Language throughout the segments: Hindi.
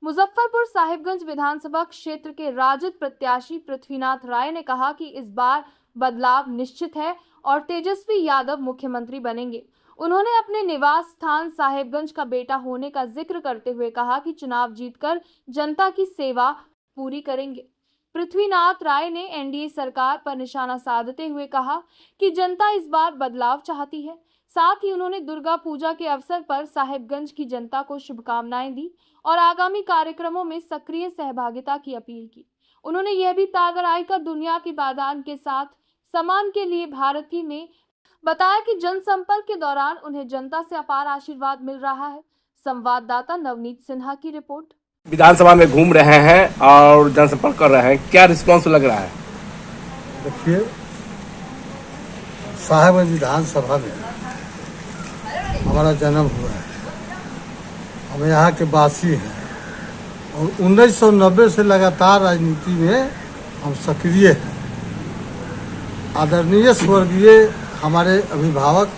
मुजफ्फरपुर साहिबगंज विधानसभा क्षेत्र के राजद प्रत्याशी पृथ्वीनाथ राय ने कहा कि इस बार बदलाव निश्चित है और तेजस्वी यादव मुख्यमंत्री बनेंगे। उन्होंने अपने निवास स्थान साहिबगंज का बेटा होने का जिक्र करते हुए कहा कि चुनाव जीतकर जनता की सेवा पूरी करेंगे। पृथ्वीनाथ राय ने एनडीए सरकार पर निशाना साधते हुए कहा कि जनता इस बार बदलाव चाहती है। साथ ही उन्होंने दुर्गा पूजा के अवसर पर साहिबगंज की जनता को शुभकामनाएं दी और आगामी कार्यक्रमों में सक्रिय सहभागिता की अपील की। उन्होंने यह भी तागर का दुनिया के बादान के साथ सम्मान के लिए भारती में बताया कि जनसंपर्क के दौरान उन्हें जनता से अपार आशीर्वाद मिल रहा है। संवाददाता नवनीत सिन्हा की रिपोर्ट। विधानसभा में घूम रहे हैं और जनसंपर्क कर रहे हैं, क्या रिस्पांस लग रहा है? देखिए, साहिबगंज विधानसभा में हमारा जन्म हुआ है, हम यहाँ के वासी हैं और 1990 से लगातार राजनीति में हम सक्रिय हैं। आदरणीय स्वर्गीय हमारे अभिभावक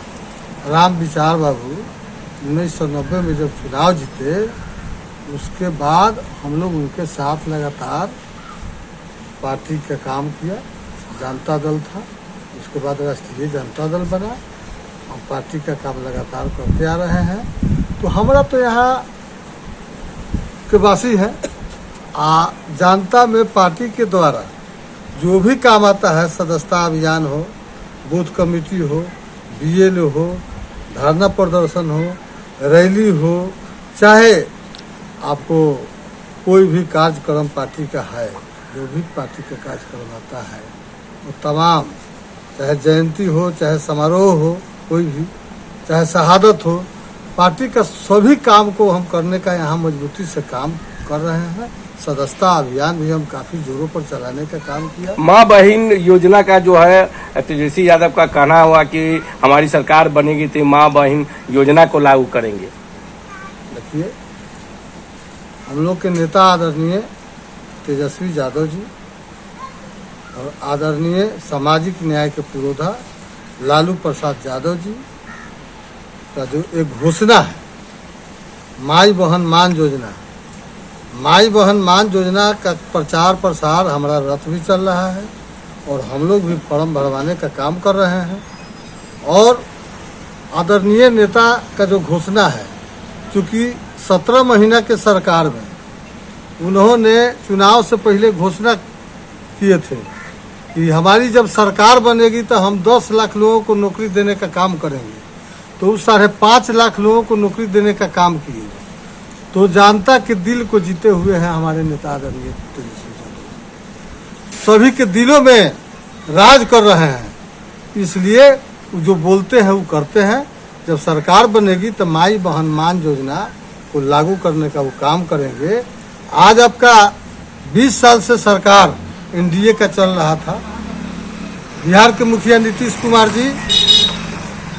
राम विचार बाबू 1990 में जब चुनाव जीते, उसके बाद हम लोग उनके साथ लगातार पार्टी का काम किया। जनता दल था, उसके बाद राष्ट्रीय जनता दल बना। हम पार्टी का काम लगातार करते आ रहे हैं। तो हमारा तो यहाँ के वासी है। जनता में पार्टी के द्वारा जो भी काम आता है, सदस्यता अभियान हो, बूथ कमेटी हो, बीएलओ हो, धरना प्रदर्शन हो, रैली हो, चाहे आपको कोई भी कार्यक्रम पार्टी का है, जो भी पार्टी का कार्यक्रम आता है वो तमाम, चाहे जयंती हो, चाहे समारोह हो, कोई भी, चाहे शहादत हो, पार्टी का सभी काम को हम करने का यहाँ मजबूती से काम कर रहे हैं। सदस्यता अभियान भी हम काफी जोरों पर चलाने का काम किया। माँ बहन योजना का जो है तेजस्वी यादव का कहना हुआ कि हमारी सरकार बनेगी तो माँ बहन योजना को लागू करेंगे। देखिए, हम लोग के नेता आदरणीय तेजस्वी यादव जी और आदरणीय सामाजिक न्याय के पुरोधा लालू प्रसाद यादव जी का जो एक घोषणा है, माई बहन मान योजना, माई बहन मान योजना का प्रचार प्रसार हमारा रथ भी चल रहा है और हम लोग भी फॉर्म भरवाने का काम कर रहे हैं। और आदरणीय नेता का जो घोषणा है, चूँकि 17 महीना के सरकार में उन्होंने चुनाव से पहले घोषणा किए थे कि हमारी जब सरकार बनेगी तो हम 10 लाख लोगों को नौकरी देने का काम करेंगे। तो उस 5.5 लाख लोगों को नौकरी देने का काम किए। तो जनता के दिल को जीते हुए हैं हमारे नेता आदरणीय तेजस्वी यादव, सभी के दिलों में राज कर रहे हैं। इसलिए जो बोलते हैं वो करते हैं। जब सरकार बनेगी तो माई बहन मान योजना को लागू करने का वो काम करेंगे। आज आपका 20 साल से सरकार एनडीए का चल रहा था। बिहार के मुखिया नीतीश कुमार जी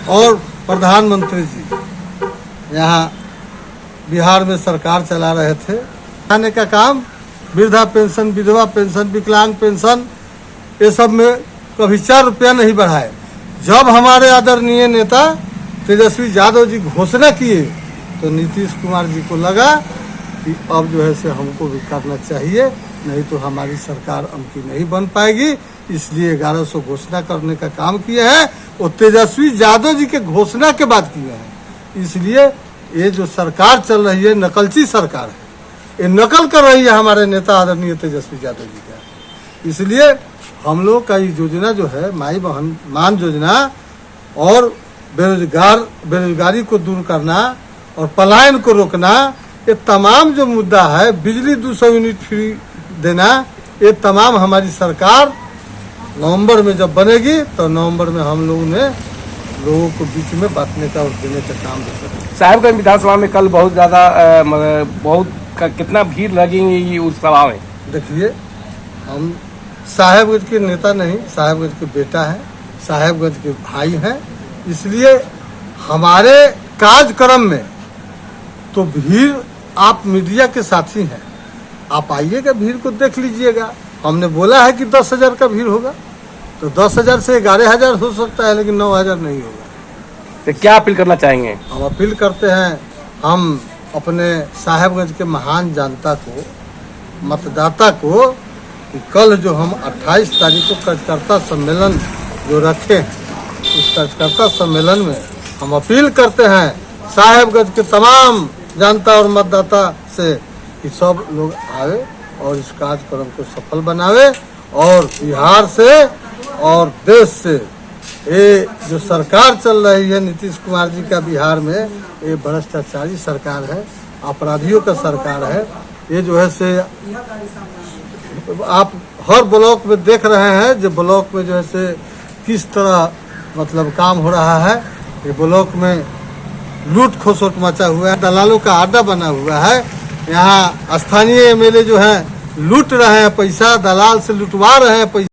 और प्रधानमंत्री जी यहाँ बिहार में सरकार चला रहे थे। खाने का काम, वृद्धा पेंशन, विधवा पेंशन, विकलांग पेंशन, ये सब में कभी 4 रुपया नहीं बढ़ाए। जब हमारे आदरणीय नेता तेजस्वी यादव जी घोषणा किए तो नीतीश कुमार जी को लगा कि अब जो है से हमको भी करना चाहिए, नहीं तो हमारी सरकार अमकी नहीं बन पाएगी। इसलिए 1100 घोषणा करने का काम किए हैं और तेजस्वी यादव जी के घोषणा के बाद किए हैं। इसलिए ये जो सरकार चल रही है, नकलची सरकार है, ये नकल कर रही है हमारे नेता आदरणीय तेजस्वी यादव जी का। इसलिए हम लोग का ये योजना जो है, माई बहन मान योजना और बेरोजगारी को दूर करना और पलायन को रोकना, ये तमाम जो मुद्दा है, बिजली 200 यूनिट फ्री देना, ये तमाम हमारी सरकार नवंबर में जब बनेगी तो नवंबर में हम लोगों ने लोगों को बीच में बांटने का और देने का काम करेंगे। साहिबगंज विधानसभा में कल बहुत ज्यादा कितना भीड़ लगेगी उस सभा में? देखिए, हम साहिबगंज के नेता नहीं, साहिबगंज के बेटा हैं, साहिबगंज के भाई हैं। इसलिए हमारे कार्यक्रम में तो भीड़, आप मीडिया के साथी हैं, आप आइएगा, भीड़ को देख लीजिएगा। हमने बोला है कि 10,000 का भीड़ होगा, तो 10,000 से 11,000 हो सकता है, लेकिन 9,000 नहीं होगा। तो क्या अपील करना चाहेंगे? हम अपील करते हैं, हम अपने साहेबगंज के महान जनता को, मतदाता को, कि कल जो हम 28 तारीख को कार्यकर्ता सम्मेलन जो रखे हैं, उस कार्यकर्ता सम्मेलन में हम अपील करते हैं साहेबगंज के तमाम जनता और मतदाता से कि सब लोग आवे और इस कार्यक्रम को सफल बनावे और बिहार से और देश से ये जो सरकार चल रही है नीतीश कुमार जी का बिहार में, ये भ्रष्टाचारी सरकार है, अपराधियों का सरकार है। ये जो है से आप हर ब्लॉक में देख रहे हैं, जो ब्लॉक में जो है से किस तरह मतलब काम हो रहा है। ये ब्लॉक में लूट खोसोट मचा हुआ है, दलालों का अड्डा बना हुआ है। यहाँ स्थानीय एमएलए जो है लूट रहे हैं पैसा, दलाल से लुटवा रहे हैं पैसा।